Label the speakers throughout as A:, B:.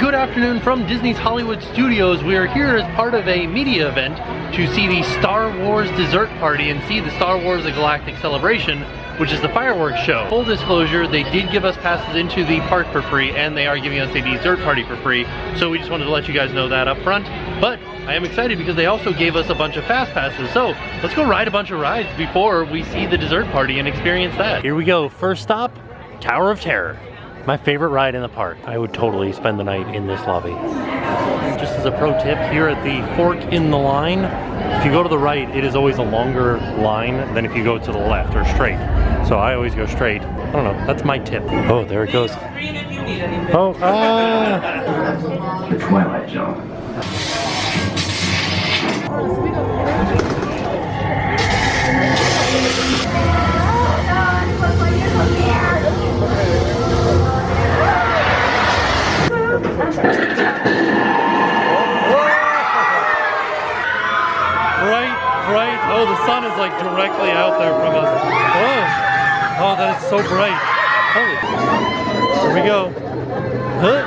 A: Good afternoon from Disney's Hollywood Studios. We are here as part of a media event to see the Star Wars dessert party and see the Star Wars: A Galactic Celebration, which is the fireworks show. Full disclosure, they did give us passes into the park for free, and they are giving us a dessert party for free, so we just wanted to let you guys know that up front. But I am excited because they also gave us a bunch of fast passes, so let's go ride a bunch of rides before we see the dessert party and experience that. Here we go. First stop, Tower of Terror. My favorite ride in the park. I would totally spend the night in this lobby. Just as a pro tip, here at the fork in the line, if you go to the right, it is always a longer line than if you go to the left or straight. So I always go straight. I don't know, that's my tip. Oh, there it goes. Oh,
B: The Twilight Zone.
A: Bright. Oh, the sun is like directly out there from us. Oh, that is so bright. Holy. Here we go. Huh?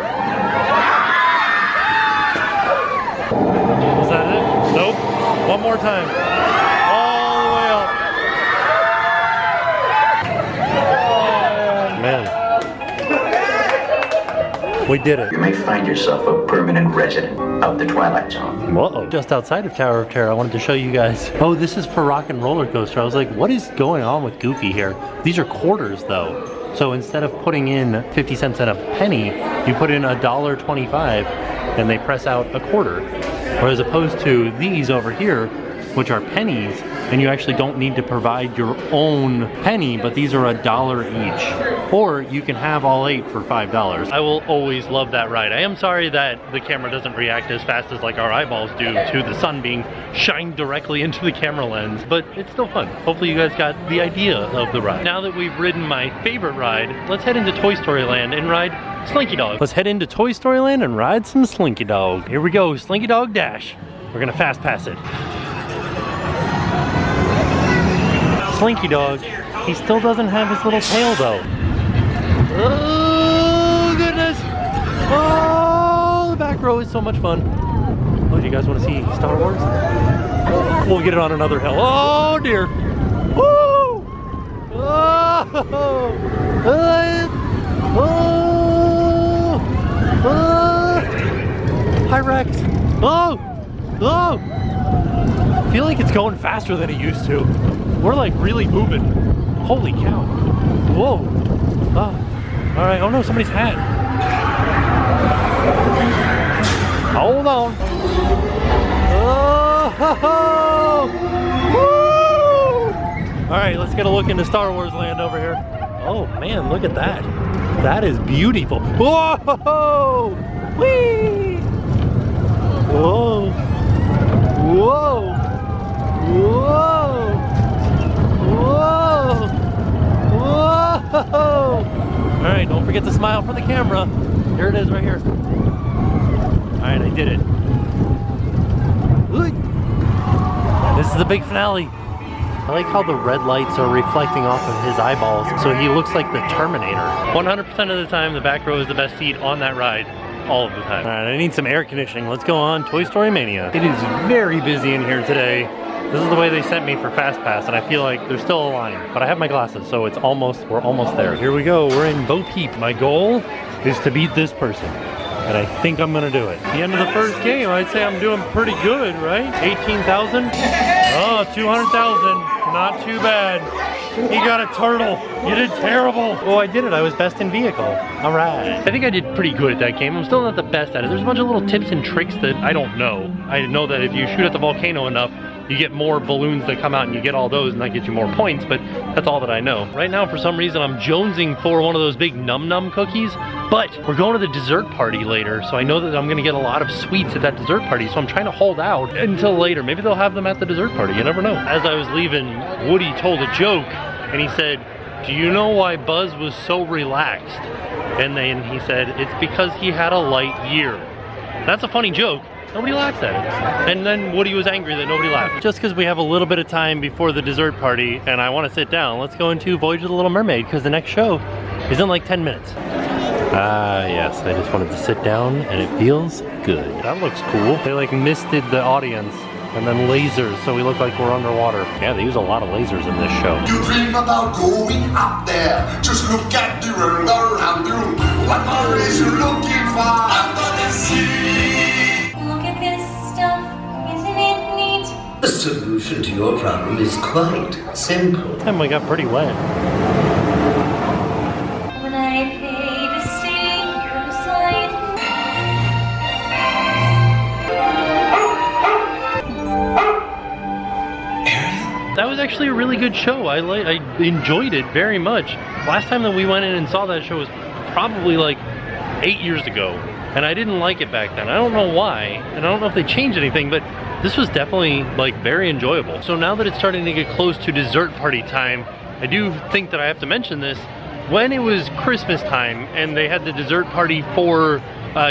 A: Was that it? Nope. One more time. All the way up. Oh, man. We did it.
B: You may find yourself a permanent resident of the Twilight Zone.
A: Whoa. Just outside of Tower of Terror, I wanted to show you guys. Oh, this is for Rock and Roller Coaster. I was like, what is going on with Goofy here? These are quarters though. So instead of putting in 50 cents and a penny, you put in $1.25 and they press out a quarter. Or as opposed to these over here, which are pennies, and you actually don't need to provide your own penny, but these are $1 each. Or you can have all 8 for $5. I will always love that ride. I am sorry that the camera doesn't react as fast as like our eyeballs do to the sun being shined directly into the camera lens, but it's still fun. Hopefully you guys got the idea of the ride. Now that we've ridden my favorite ride, let's head into Toy Story Land and ride Slinky Dog. Let's head into Toy Story Land and ride some Slinky Dog. Here we go, Slinky Dog Dash. We're gonna fast pass it. Slinky Dog, he still doesn't have his little tail though. Oh goodness! Oh, the back row is so much fun. Oh, do you guys want to see Star Wars? We'll get it on another hill. Oh dear! Woo! Oh! Hi Rex! Oh! Oh! I feel like it's going faster than it used to. We're like really moving. Holy cow. Whoa. Oh. All right. Oh no, somebody's hat. Hold on. Oh. Woo. All right, let's get a look into Star Wars Land over here. Oh man, look at that. That is beautiful. Whoa. Whee. Whoa. Whoa. Whoa. Whoa! Whoa! Alright, don't forget to smile for the camera. Here it is right here. Alright, I did it. This is the big finale. I like how the red lights are reflecting off of his eyeballs, so he looks like the Terminator. 100% of the time, the back row is the best seat on that ride. All of the time. Alright, I need some air conditioning. Let's go on Toy Story Mania. It is very busy in here today. This is the way they sent me for Fast Pass, and I feel like there's still a line, but I have my glasses, so we're almost there. Here we go, we're in Bo Peep. My goal is to beat this person, and I think I'm gonna do it. At the end of the first game, I'd say I'm doing pretty good, right? 18,000? Oh, 200,000, not too bad. He got a turtle. You did terrible. Oh, I did it. I was best in vehicle. All right. I think I did pretty good at that game. I'm still not the best at it. There's a bunch of little tips and tricks that I don't know. I know that if you shoot at the volcano enough, you get more balloons that come out and you get all those and that gets you more points, but that's all that I know. Right now, for some reason, I'm jonesing for one of those big Num Num cookies, but we're going to the dessert party later, so I know that I'm gonna get a lot of sweets at that dessert party, so I'm trying to hold out until later. Maybe they'll have them at the dessert party, you never know. As I was leaving, Woody told a joke, and he said, "Do you know why Buzz was so relaxed?" And then he said, "It's because he had a light year." That's a funny joke. Nobody laughed at it. And then Woody was angry that nobody laughed. Just because we have a little bit of time before the dessert party and I want to sit down, let's go into Voyage of the Little Mermaid because the next show is in like 10 minutes. Ah, yes, I just wanted to sit down and it feels good. That looks cool. They like misted the audience and then lasers so we look like we're underwater. Yeah, they use a lot of lasers in this show.
C: You dream about going up there. Just look at the world around you. What more is you looking for under the sea?
D: Look at this stuff, isn't it neat?
E: The solution to your problem is quite simple.
A: And we got pretty wet.
D: When I pay to stay here beside
A: That was actually a really good show. I enjoyed it very much. Last time that we went in and saw that show was probably like 8 years ago, and I didn't like it back then. I don't know why, and I don't know if they changed anything, but this was definitely like very enjoyable. So now that it's starting to get close to dessert party time, I do think that I have to mention this. When it was Christmas time and they had the dessert party for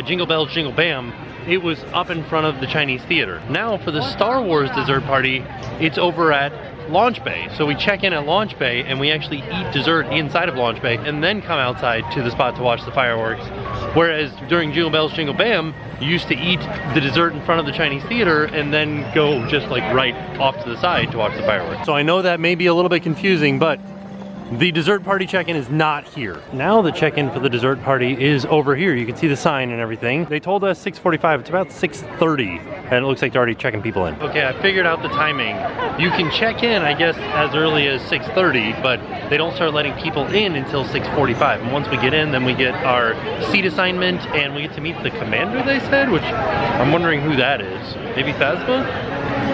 A: Jingle Bells Jingle Bam, it was up in front of the Chinese theater. Now for the Star Wars dessert party, it's over at Launch Bay. So we check in at Launch Bay and we actually eat dessert inside of Launch Bay and then come outside to the spot to watch the fireworks. Whereas during Jingle Bells Jingle Bam, you used to eat the dessert in front of the Chinese theater and then go just like right off to the side to watch the fireworks. So I know that may be a little bit confusing, but the dessert party check-in is not here. Now the check-in for the dessert party is over here. You can see the sign and everything. They told us 6:45, it's about 6:30, and it looks like they're already checking people in. Okay, I figured out the timing. You can check in, I guess, as early as 6:30, but they don't start letting people in until 6:45. And once we get in, then we get our seat assignment, and we get to meet the commander, they said, which I'm wondering who that is. Maybe Phasma?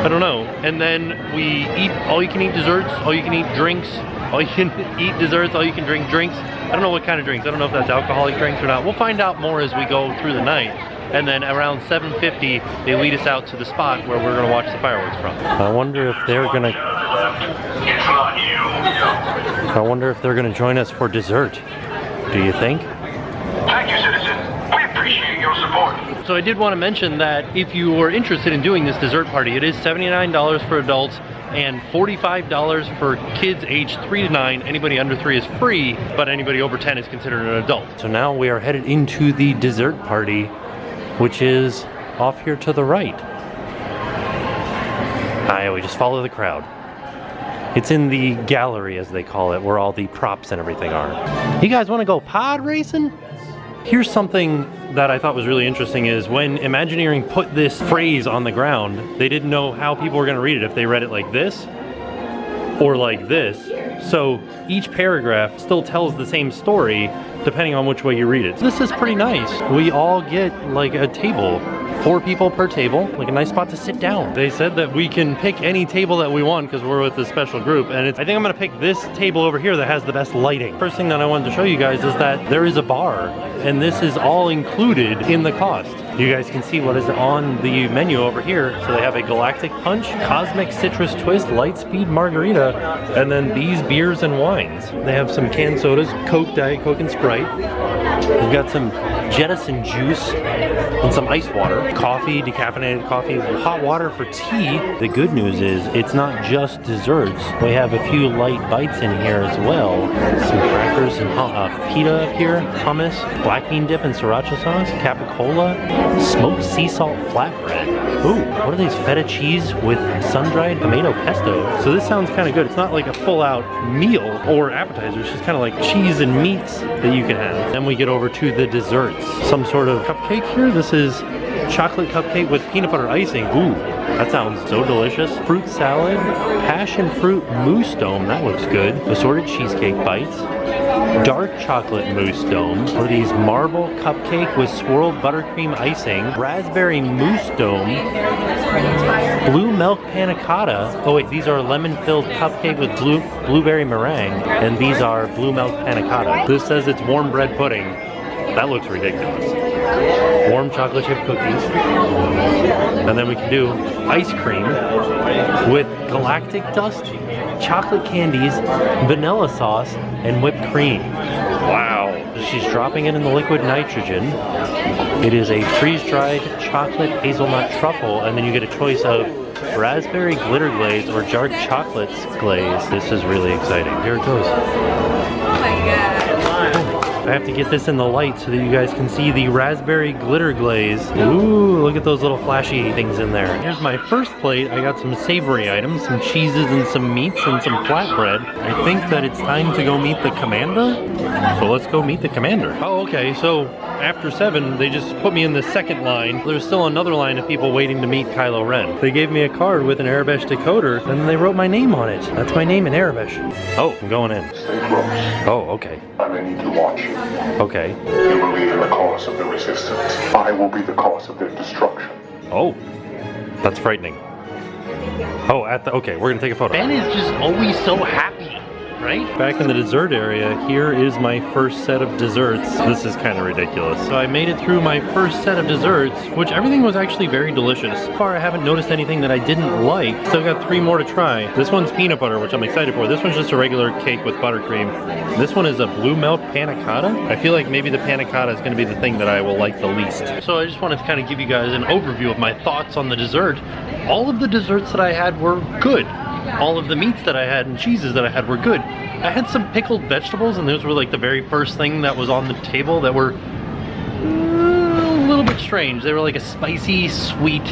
A: I don't know. And then we eat all-you-can-eat desserts, all-you-can-eat drinks, all you can eat desserts, all you can drink drinks. I don't know what kind of drinks. I don't know if that's alcoholic drinks or not. We'll find out more as we go through the night. And then around 7:50, they lead us out to the spot where we're gonna watch the fireworks from. I wonder if they're gonna join us for dessert. Do you think?
C: Thank you, citizen. We appreciate your support.
A: So I did want to mention that if you are interested in doing this dessert party, it is $79 for adults and $45 for kids aged 3 to 9. Anybody under 3 is free, but anybody over 10 is considered an adult. So now we are headed into the dessert party, which is off here to the right. We just follow the crowd. It's in the gallery, as they call it, where all the props and everything are. You guys want to go pod racing? Here's something that I thought was really interesting is when Imagineering put this phrase on the ground, they didn't know how people were going to read it, if they read it like this or like this. So each paragraph still tells the same story depending on which way you read it. So this is pretty nice. We all get like a table, 4 people per table, like a nice spot to sit down. They said that we can pick any table that we want because we're with a special group, and I think I'm gonna pick this table over here that has the best lighting. First thing that I wanted to show you guys is that there is a bar, and this is all included in the cost. You guys can see what is on the menu over here. So they have a Galactic Punch, Cosmic Citrus Twist, Lightspeed Margarita, and then these beers and wines. They have some canned sodas, Coke, Diet Coke, and Sprite. We've got some Jettison juice and some ice water, coffee, decaffeinated coffee, hot water for tea. The good news is it's not just desserts. We have a few light bites in here as well. Some crackers and pita up here, hummus, black bean dip and sriracha sauce, capicola, smoked sea salt flatbread. Ooh, what are these? Feta cheese with sun-dried tomato pesto. So this sounds kind of good. It's not like a full-out meal or appetizer. It's just kind of like cheese and meats that you can have. Then we get over to the desserts. Some sort of cupcake here. This is chocolate cupcake with peanut butter icing. Ooh, that sounds so delicious. Fruit salad, passion fruit mousse dome. That looks good. Assorted cheesecake bites. Dark chocolate mousse dome. What are these? Marble cupcake with swirled buttercream icing. Raspberry mousse dome. Blue milk panna cotta. Oh wait, these are lemon-filled cupcake with blueberry meringue. And these are blue milk panna cotta. This says it's warm bread pudding. That looks ridiculous. Warm chocolate chip cookies. And then we can do ice cream with galactic dust, chocolate candies, vanilla sauce, and whipped cream. Wow. She's dropping it in the liquid nitrogen. It is a freeze-dried chocolate hazelnut truffle, and then you get a choice of raspberry glitter glaze or dark chocolate glaze. This is really exciting. Here it goes.
D: Oh my god.
A: I have to get this in the light so that you guys can see the raspberry glitter glaze. Ooh, look at those little flashy things in there. Here's my first plate. I got some savory items, some cheeses and some meats and some flatbread. I think that it's time to go meet the commander. So let's go meet the commander. Oh, okay, so after 7, they just put me in the second line. There's still another line of people waiting to meet Kylo Ren. They gave me a card with an Arabic decoder, and then they wrote my name on it. That's my name in Arabic. Oh, I'm going in.
C: Stay close.
A: Oh, okay.
C: I may need to watch you.
A: Okay.
C: You will be the cause of the resistance. I will be the cause of their destruction.
A: Oh, that's frightening. Oh, okay, we're gonna take a photo. Ben is just always so happy, right? Back in the dessert area, here is my first set of desserts. This is kind of ridiculous. So I made it through my first set of desserts, which everything was actually very delicious. So far, I haven't noticed anything that I didn't like. Still got 3 more to try. This one's peanut butter, which I'm excited for. This one's just a regular cake with buttercream. This one is a blue milk panna cotta. I feel like maybe the panna cotta is gonna be the thing that I will like the least. So I just wanted to kind of give you guys an overview of my thoughts on the dessert. All of the desserts that I had were good. All of the meats that I had and cheeses that I had were good. I had some pickled vegetables, and those were like the very first thing that was on the table that were a little bit strange. They were like a spicy, sweet,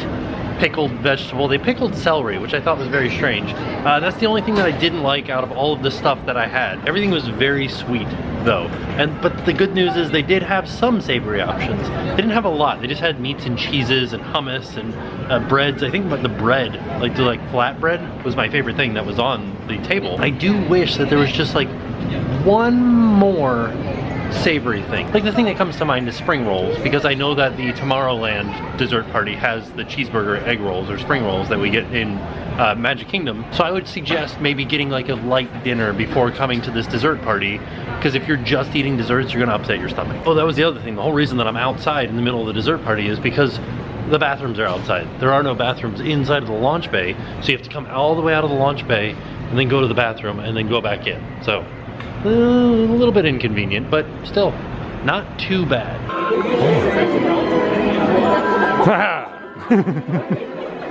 A: pickled vegetable. They pickled celery, which I thought was very strange. That's the only thing that I didn't like out of all of the stuff that I had. Everything was very sweet, though. But the good news is they did have some savory options. They didn't have a lot. They just had meats and cheeses and hummus and breads. I think the bread, like the flatbread, was my favorite thing that was on the table. I do wish that there was just like one more savory thing. Like the thing that comes to mind is spring rolls, because I know that the Tomorrowland dessert party has the cheeseburger egg rolls or spring rolls that we get in Magic Kingdom. So I would suggest maybe getting like a light dinner before coming to this dessert party, because if you're just eating desserts, you're gonna upset your stomach. Oh, that was the other thing. The whole reason that I'm outside in the middle of the dessert party is because the bathrooms are outside. There are no bathrooms inside of the launch bay, so you have to come all the way out of the launch bay and then go to the bathroom and then go back in. So a little bit inconvenient, but still not too bad.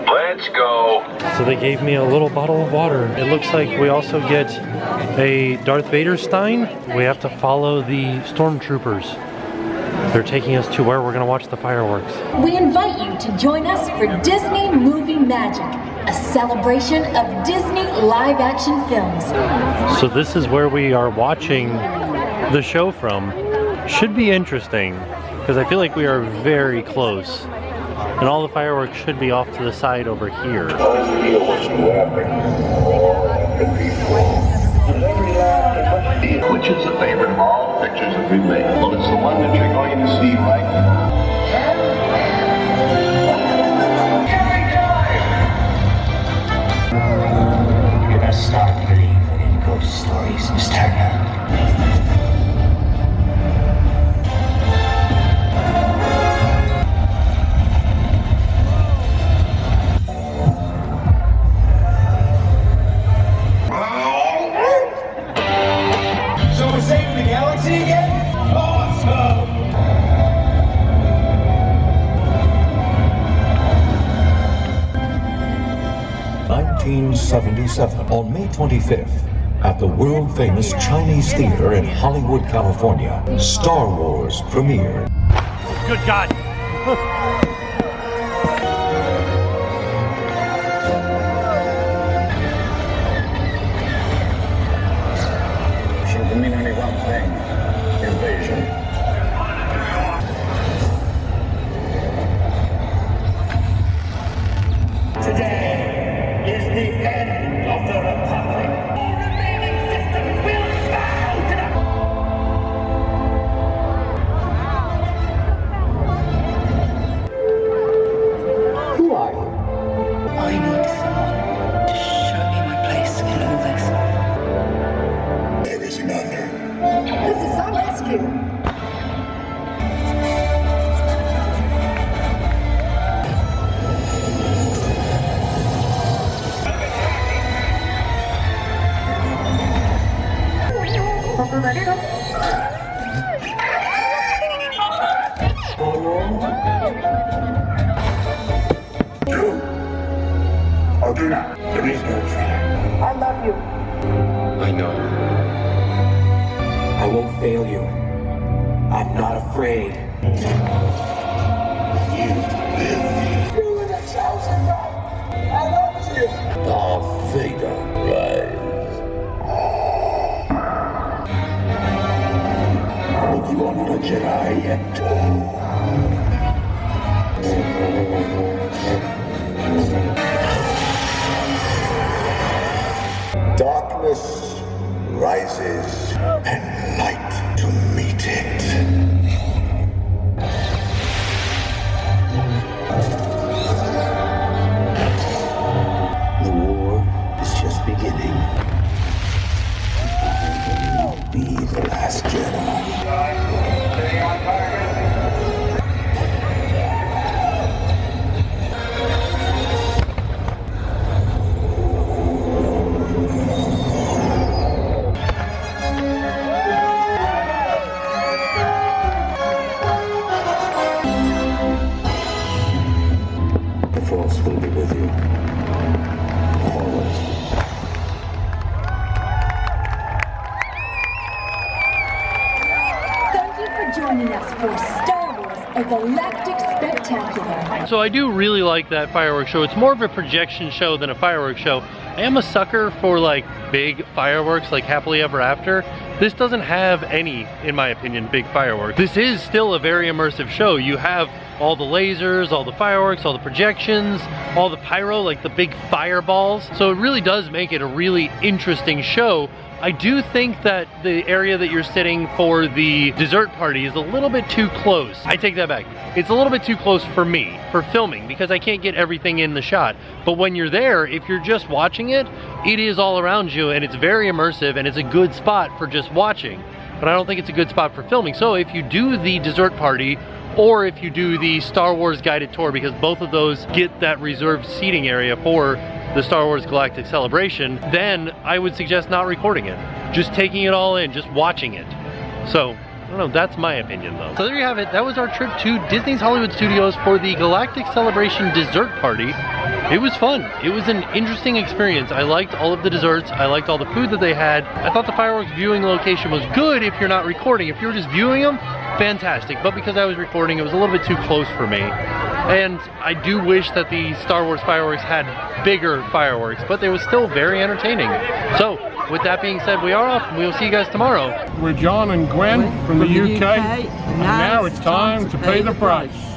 C: Let's go.
A: So they gave me a little bottle of water. It looks like we also get a Darth Vader stein. We have to follow the stormtroopers. They're taking us to where we're gonna watch the fireworks.
F: We invite you to join us for Disney Movie Magic, a celebration of Disney live-action films.
A: So this is where we are watching the show from. Should be interesting, because I feel like we are very close. And all the fireworks should be off to the side over here.
C: Which is the favorite of all pictures that we've made? Well, it's the one that you're going to see right now.
E: You're gonna start believing in ghost stories, Miss Turner.
C: So we're saving the galaxy again? Awesome!
G: 1977, on May 25th, at the world-famous Chinese Theater in Hollywood, California, Star Wars premiered.
A: Good God.
C: Should mean only one thing. Invasion.
H: Today is the end of the Republic. All remaining systems will bow to the...
F: Who are you?
I: I need someone to show me my place in all this.
C: There is none.
F: This is our rescue.
C: Or do not. There is no fear.
F: I love you.
E: I know.
G: I won't fail you.
E: afraid.
C: You were the chosen one. I loved you. Darth Vader, rise. But you are not a Jedi yet. Darkness rises and light to meet it. The war is just beginning. I will be the last Jedi. The Force will be with you. Always.
F: Thank you for joining us for Star Wars: A Galactic Spectacular.
A: So I do really like that fireworks show. It's more of a projection show than a fireworks show. I am a sucker for like big fireworks, like Happily Ever After. This doesn't have any, in my opinion, big fireworks. This is still a very immersive show. You have all the lasers, all the fireworks, all the projections, all the pyro, like the big fireballs. So it really does make it a really interesting show. I do think that the area that you're sitting for the dessert party is a little bit too close. I take that back. It's a little bit too close for me, for filming, because I can't get everything in the shot. But when you're there, if you're just watching it, it is all around you and it's very immersive and it's a good spot for just watching. But I don't think it's a good spot for filming. So if you do the dessert party, or if you do the Star Wars guided tour, because both of those get that reserved seating area for the Star Wars Galactic Celebration, then I would suggest not recording it. Just taking it all in, just watching it. So, I don't know, that's my opinion though. So there you have it. That was our trip to Disney's Hollywood Studios for the Galactic Celebration dessert party. It was fun. It was an interesting experience. I liked all of the desserts. I liked all the food that they had. I thought the fireworks viewing location was good if you're not recording. If you're just viewing them, fantastic. But because I was recording, it was a little bit too close for me. And I do wish that the Star Wars fireworks had bigger fireworks, but they were still very entertaining. So, with that being said, we are off and we'll see you guys tomorrow.
J: We're John and Gwen from the UK, and now it's time to pay the price.